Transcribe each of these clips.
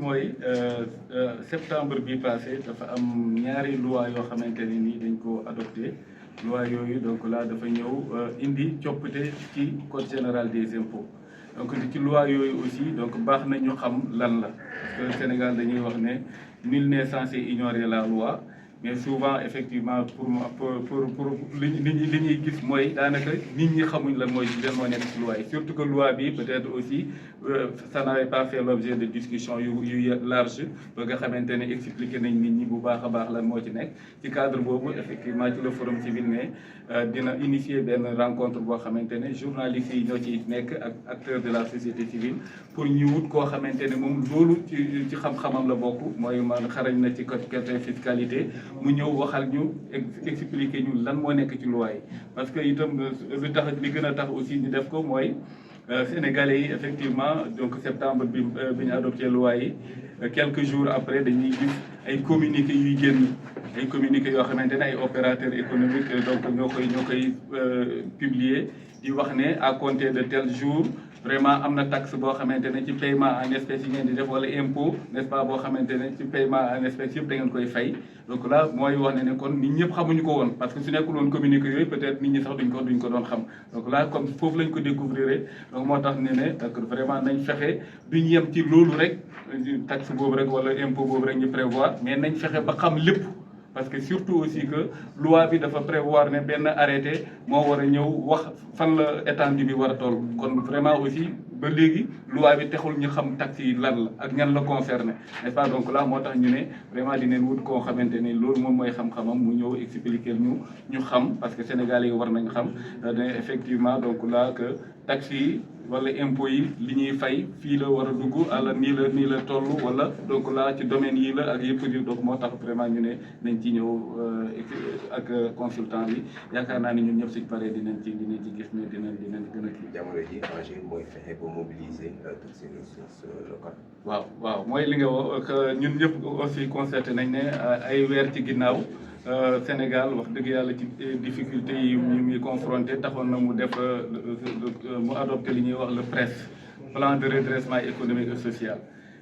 mooy septembre bi passé dafa am ñaari loi yoo xamante ne nii dañ ko adopté loi yooyu donc là dafa ñëw indi coppite ci code général des impôts donc ci loi yooyu aussi donc baax na ñu xam lan la parce que Sénégal dañuy wax ne nul n'est censé ignorer la loi mais souvent effectivement pour li ñuy gis mooy daanaka nit ñi xamuñ lan mooy moo nekk ci loi yi surtout que loi bi peut-être aussi ça n'avait pas fait l'objet de discussion yu large ba nga xamante ne expliqué nañ nit ñi bu baax a baax lan moo ci nekk ci cadre boobu effectivement ci le forum civil ne dina initier benn rencontre boo xamante ne journalistes yi ñoo ci nekk ak acteurs de la société civile pour ñu wut koo xamante ne moom loolu ci xam-xamam la bokk mooy man xarañ na ci côté fiscalité mu ñëw waxal ñu expliquer ñu lan moo nekk ci loi yi parce que itam lu tax li gën a tax aussi ñu def ko mooy Sénégalais yi effectivement donc septembre bi ñu adopté loi yi quelques jours après dañuy gis ay communiqués yuy génn ay communiqués yoo xamante ne ay opérateurs économiques donc ñoo koy publier di wax ne à compter de tel jour vraiment am na taxe boo xamante ne ci paiement en espèces yi ngeen di def wala impôt n'est-ce pas boo xamante ne ci paiement en espèces yëpp da ngeen koy fay donc là mooy wax ne kon nit ñëpp xamuñu ko woon parce que su nekkul woon communiqué yooyu peut-être nit ñi sax duñ ko doon xam donc là comme foofu lañ ko découvrir donc moo tax ne donc vraiment nañ fexe duñ yem ci loolu rek taxe boobu rek wala impôt boobu rek ñu prévoir mais nañ fexe ba xam lépp parce que surtout aussi que loi bi dafa prévoir ne benn arrêté moo war a ñëw wax fan la étendue bi war a toll kon vraiment aussi ba léegi loi bi texul ñu xam taxes yi lan la ak ñan la concerné n'est-ce pas donc là moo tax ñu ne vraiment dinañ wut koo xamante ni loolu moom mooy xam-xamam mu ñëw expliquer ñu xam parce que Sénégalais yi war nañ xam ne effectivement donc là que taxes yi wala impôts yi li ñuy fay fii la war a dugg àla nii la toll wala donc là ci domaine yi la ak yëpp di donc moo tax vraiment ñu ne nañ ci ñëw ak consultant bi yaakaar naa ni ñun ñëpp suñ paree dinañ ci gis ne dinañ gën a kii. jamono ji enjeu mooy fexe ba mobiliser toutes ces ressources locales. waaw mooy li nga wax ñun ñëpp aussi constaté nañ ne ay weer ci ginnaaw Sénégal wax dëgg yàlla ci difficulté yi ñu muy confronté taxoon na mu def mu adopté li ñuy wax le PRES plan de redressement économique et social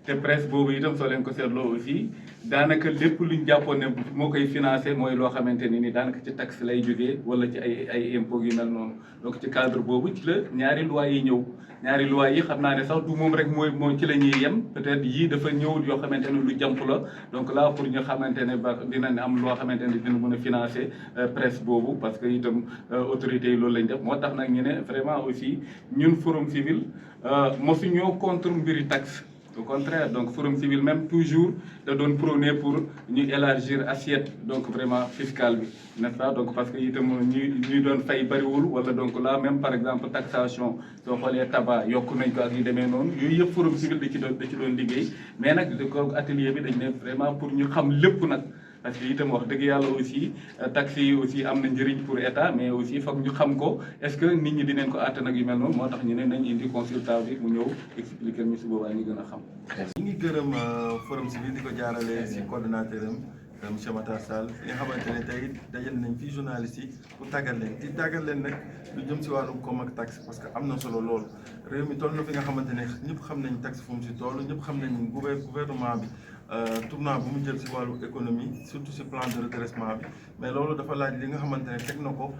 te PRES boobu itam soo leen ko seetloo aussi daanaka lépp luñ jàppoon ne moo koy financé mooy loo xamante ni daanaka ci taxe lay jógee wala ci ay impôts yu mel noonu donc ci cadre boobu ci la ñaari loi yi ñëw ñaari loi yi xam naa ne sax du moom rek mooy ci la ñuy yem peut-être yii dafa ñëw yoo xamante ne lu jàmp la donc là pour ñu xamante ne ba dinañ am loo xamante ne dina mën a financer presse boobu parce que itam autorités yi loolu lañ def moo tax nag ñu ne vraiment aussi ñun forum civil mosuñoo contre mbiri taxe au contraire donc forum civil même toujours da doon prôner pour ñu élargir assiette donc vraiment fiscale bi n'est-ce pas donc parce que itam ñuy doon fay bariwul wala donc là même par exemple taxation soo xoolee tabac yokk nañ ko ak yu demee noonu yooyu yëpp forum civil da ci doon liggéey mais nag ko atelier bi dañ ne vraiment pour ñu xam lépp nag parce que itam wax dëgg yàlla aussi taxes yi aussi am na njëriñ pour état mais aussi foog ñu xam ko est-ce que nit ñi dinañ ko àtte nag yu mel noonu moo tax ñu ne nañ indi consultant bi mu ñëw expliquer ñu su boobaa ñu gën a xam. ñu ngi gërëm forum civil di ko jaarale si coordonnateur am monsieur Matar Sall li nga xamante ne tey dajal nañ fii journalistes yi pour tàggat leen nag lu jëm si wàllu koom ak taxe parce que am na solo lool réew mi toll na fi nga xamante ne ñëpp xam nañ taxe fu mu si toll ñëpp xam nañ gouvernement bi. tournant bu mu jël si wàllu économie surtout si plan de redressement bi mais loolu dafa laaj li nga xamante ne teg na ko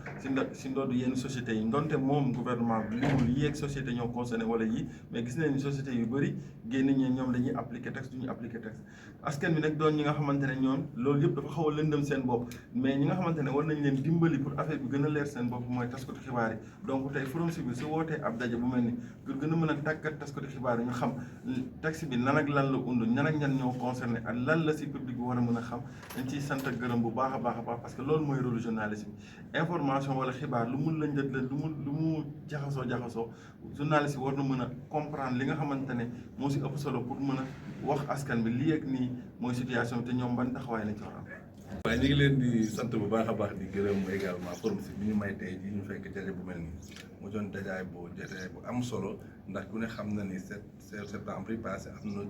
si ndodd yenn sociétés yi ndonte moom gouvernement bi limul yi ak société ñoo concerné wala yi mais gis nañ ni sociétés yu bëri génn ñi ñoom dañuy appliquer taxe duñu appliquer taxe askan bi nag doon ñi nga xamante ne ñoom loolu yëpp dafa xaw a lëndëm seen bopp mais ñi nga xamante ne war nañ leen dimbali pour affaire bi gën a leer seen bopp mooy taskatu xibaar yi donc tey forum civil su wootee ab daje bu mel ni pour gën a mën a tàggat taskatu xibaar yi ñu xam taxe bi nan ak lan la undu ñan ak ñan ñoo concerné ak lan la si public bi war a mën a xam dañ ciy sant ak gërëm bu baax a baax parce que loolu mooy rôle journalisme information wala xibaar lu mun lañ dët la lu mu jaxasoo journaliste yi war na mën a comprendre li nga xamante ne moo si ëpp solo pour mën a wax askan bi lii ak nii mooy situation te ñoom ban taxawaay lañ ci war a am. waaye ñu ngi leen di sant bu baax a baax di gërëm également forum si bi ñu may tey ji ñu fekk jaje bu mel nii mu doon dajaay bu am solo ndax ku ne xam na ni septembre yi passé am na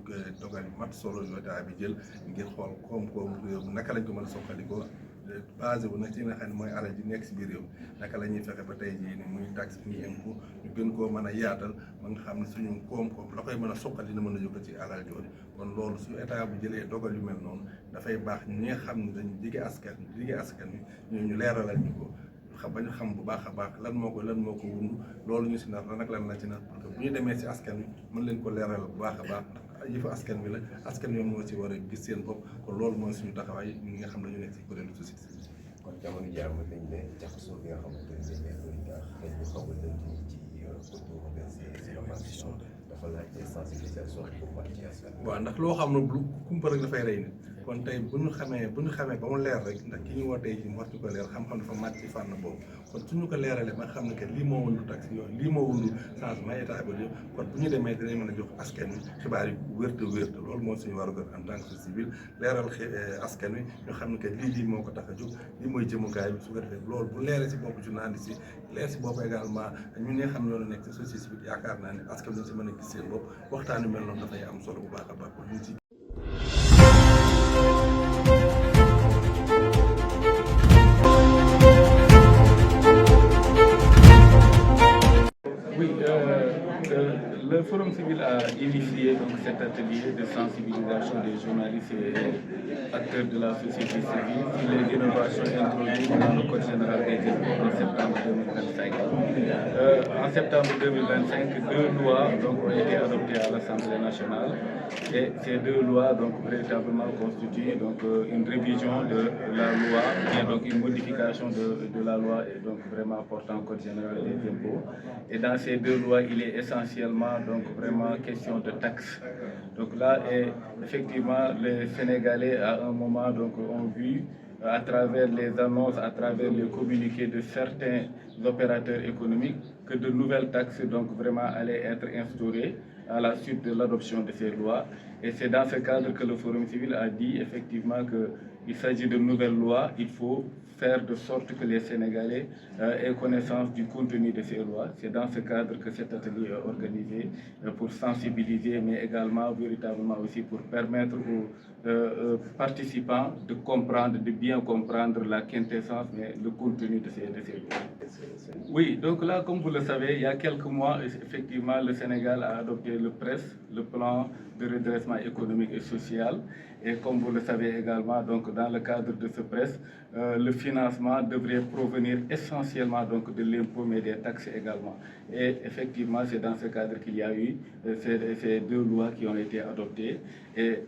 dogal yu mat solo yoo daa bi jël ngir xool koom-koom réew mi naka lañ ko mën a soxalikoo basé wu nag ci nga xam ne mooy alal ji nekk si biir réew naka la ñuy fexe ba tey jii ni muy taxe muy impôt ñu gën koo mën a yaatal ba nga xam ne suñu koom-koom la koy mën a suqali dina mën a jóge ci alal jooju kon loolu su état bu jëlee dogal yu mel noonu dafay baax ñi nga xam ne dañu jige askan wi ñu leeralal ñu ko ba ñu xam bu baax a baax lan moo ko wund loolu ñu si nar lan ak lan la ci nar parce que bu ñu demee si askan wi mën leen ko leeral bu baax a baax ndax yëfu askan wi la askan wi moo ci war a gis seen bopp kon loolu mooy suñu taxawaay ñi nga xam ne ñu nekk si kuréelu société civile. kon jamono jaar mën nañ ne jaxasoo bi nga xamante ne dañ xaw a lënt ci autour de ces informations dafa laaj sensibilisation bu baax ci askan wi. waaw ndax loo xam ne lu kumpa rek dafay rey nit kon tey bu ñu xamee ba mu leer rek ndax ki ñu wootee ji mu war ñu ko leer xam-xam dafa màcc ci fànn boobu kon suñu ko leeralee ba xam ne que lii moo wundu taxe yooyu lii moo wundu changement état bi yëpp kon bu ñu demee dinañ mën a jox askan wi xibaar yi wérte loolu moo suñu warugar en tant que civil leeral askan wi ñu xam ne que lii moo ko tax a jóg lii mooy jëmukaay bi su ko defee loolu bu leeree si bopp journaliste yi leer si bopp également ñun ñi nga xam ne loolu nekk si société civile yaakaar naa ne askan wi si mën a gis seen bopp waxtaan yu mel noonu dafay am solo bu baax a baax ñu ci le Forum civil a initié donc cet atelier de sensibilisation des journalistes et acteurs de la société civile sur les innovations introduites dans le Code général des impôts en septembre 2025. En septembre 2025, deux lois donc, ont été adoptées à l'Assemblée nationale et ces deux lois donc, véritablement constituent donc, une révision de la loi, bien donc une modification de la loi et donc vraiment portant Code général des impôts. Et dans ces deux lois, il est essentiellement donc vraiment question de taxes. Donc là, effectivement, les Sénégalais à un moment donc ont vu à travers les annonces, à travers les communiqués de certains opérateurs économiques que de nouvelles taxes donc vraiment allaient être instaurées à la suite de l'adoption de ces lois. Et c'est dans ce cadre que le Forum civil a dit effectivement qu'il s'agit de nouvelles lois, il faut faire de sorte que les Sénégalais aient connaissance du contenu de ces lois. C'est dans ce cadre que cet atelier est organisé pour sensibiliser, mais également véritablement aussi pour permettre aux participants de comprendre, de bien comprendre la quintessence, mais le contenu de ces lois. Oui, donc là, comme vous le savez, il y a quelques mois, effectivement, le Sénégal a adopté le PRES, le plan de redressement économique et social. Et comme vous le savez également, donc, dans le cadre de ce PRES, le financement devrait provenir essentiellement donc, de l'impôt, mais des taxes également. Et effectivement, c'est dans ce cadre qu'il y a eu ces deux lois qui ont été adoptées. Et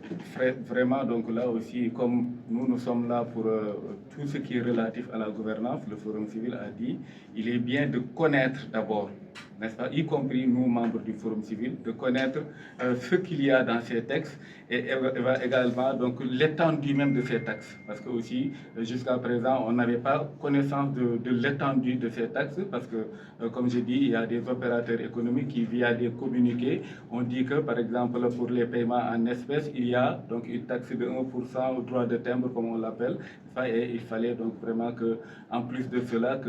vraiment, donc là aussi, comme nous sommes là pour tout ce qui est relatif à la gouvernance, le Forum civil a dit, il est bien de connaître d'abord, n'est-ce pas, y compris nous, membres du Forum civil, de connaître ce qu'il y a dans ces textes et également donc l'étendue même de ces taxes. Parce que aussi, jusqu'à présent, on n'avait pas connaissance de l'étendue de ces taxes parce que, comme je dis, il y a des opérateurs économiques qui, via des communiqués, ont dit que, par exemple, pour les paiements en espèces, il y a donc une taxe de 1% au droit de timbre, comme on l'appelle. Et il fallait donc vraiment que, en plus de cela,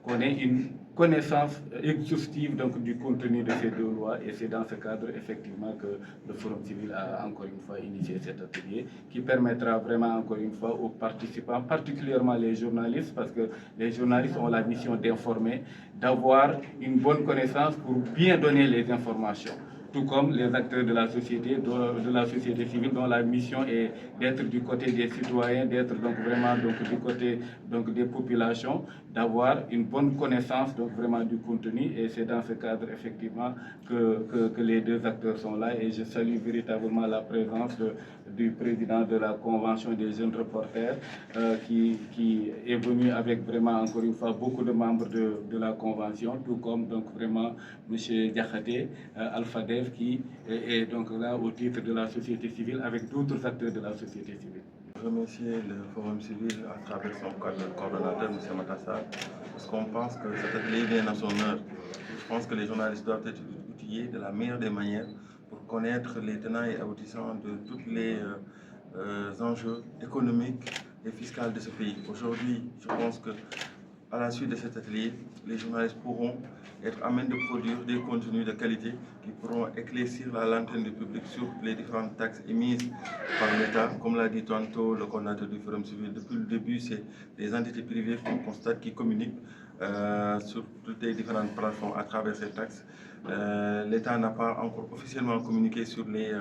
qu'on ait une connaissance exhaustive donc, du contenu de ces deux lois. Et c'est dans ce cadre, effectivement, que le Forum civil a encore une fois initié cet atelier qui permettra vraiment, encore une fois, aux participants, particulièrement les journalistes, parce que les journalistes ont la mission d'informer, d'avoir une bonne connaissance pour bien donner les informations. Tout comme les acteurs de la société civile dont la mission est d'être du côté des citoyens, d'être donc vraiment donc, du côté donc, des populations, d'avoir une bonne connaissance donc, vraiment du contenu. Et c'est dans ce cadre effectivement que les deux acteurs sont là. Et je salue véritablement la présence du président de la Convention des jeunes reporters qui est venu avec vraiment encore une fois beaucoup de membres de la Convention, tout comme donc vraiment M. Diakhaté, Alpha-Dev, qui est donc là au titre de la société civile avec d'autres acteurs de la société civile. Je remercie le Forum civil à travers son coordonnateur, M. Matassar, parce qu'on pense que cet atelier vient à son heure. Je pense que les journalistes doivent être outillés de la meilleure des manières pour connaître les tenants et aboutissants de tous les enjeux économiques et fiscaux de ce pays. Aujourd'hui, je pense que à la suite de cet atelier, les journalistes pourront être à même de produire des contenus de qualité qui pourront éclaircir la lanterne du public sur les différentes taxes émises par l'État. Comme l'a dit tantôt le coordinateur du Forum civil, depuis le début, c'est des entités privées qu'on constate qui communiquent sur toutes les différentes plateformes à travers ces taxes. L'État n'a pas encore officiellement communiqué sur les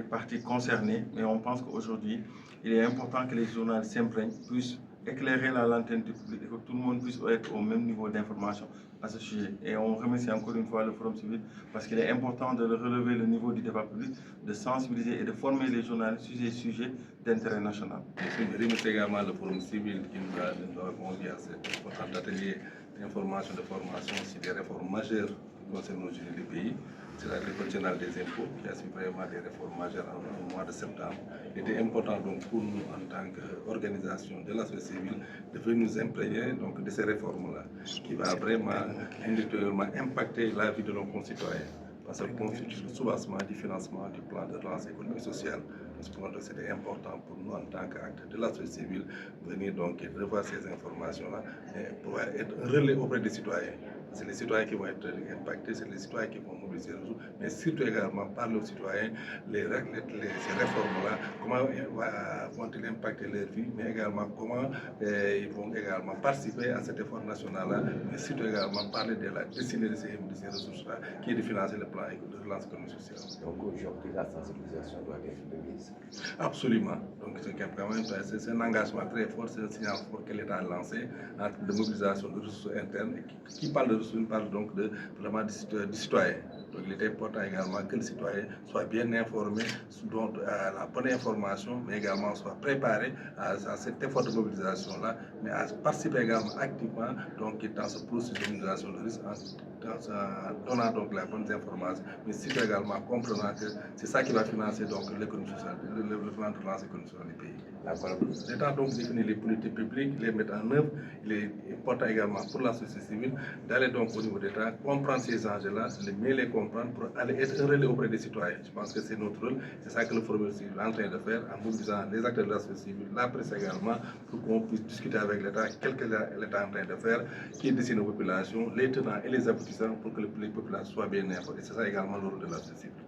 parties concernées, mais on pense qu'aujourd'hui, il est important que les journalistes s'imprègnent, puissent éclairer la lanterne du public et que tout le monde puisse être au même niveau d'information à ce sujet. Et on remercie encore une fois le Forum civil parce qu'il est important de relever le niveau du débat public, de sensibiliser et de former les journalistes sur des sujets d'intérêt national. Je remercie également le Forum civil qui nous a conviés à cet important atelier d'information, de formation sur des réformes majeures qui concernent aujourd'hui le pays. C'est la Réforme générale des impôts qui a suivi vraiment des réformes majeures en mois de septembre. Il était important donc pour nous en tant qu'organisation de la société civile de venir nous imprégner donc de ces réformes-là qui va vraiment indirectement impacter la vie de nos concitoyens. Parce que constitue le soubassement du financement du plan de relance économique et sociale. C'était important pour nous en tant qu'acteurs de la société civile venir donc et revoir ces informations-là et pouvoir être un relais auprès des citoyens. C'est les citoyens qui vont être impactés, c'est les citoyens qui vont mobiliser les ressources, mais surtout également parler aux citoyens ces réformes-là, comment vont-ils impacter leur vie, mais également comment ils vont également participer à cet effort national-là, mais surtout également parler de la destinée de ces ressources-là, qui est de financer le plan de relance économique sociale. Donc aujourd'hui, la sensibilisation doit être de mise. Absolument. Donc c'est un engagement très fort, c'est un signal fort que l'État a lancé de mobilisation de ressources internes. Qui parle de ressources, parle donc vraiment du citoyen. Donc il est important également que le citoyen soit bien informé, donc à la bonne information, mais également soit préparé à cet effort de mobilisation-là, mais à participer également activement donc, dans ce processus de mobilisation de risque en donnant donc les bonnes informations, mais surtout également comprenant que c'est ça qui va financer donc l'économie sociale, le plan de relance économique sociale du pays. L'État donc définit les politiques publiques, les mettre en œuvre. Il est important également pour la société civile d'aller donc au niveau de l'État, comprendre ces enjeux-là, mieux les comprendre pour aller être un relais auprès des citoyens. Je pense que c'est notre rôle, c'est ça que le Forum civil est en train de faire en mobilisant les acteurs de la société civile, la presse également, pour qu'on puisse discuter avec l'État, quel que l'État est en train de faire, qui destine aux populations, les tenants et les aboutissants pour que les populations soient bien informées. C'est ça également le rôle de la société civile.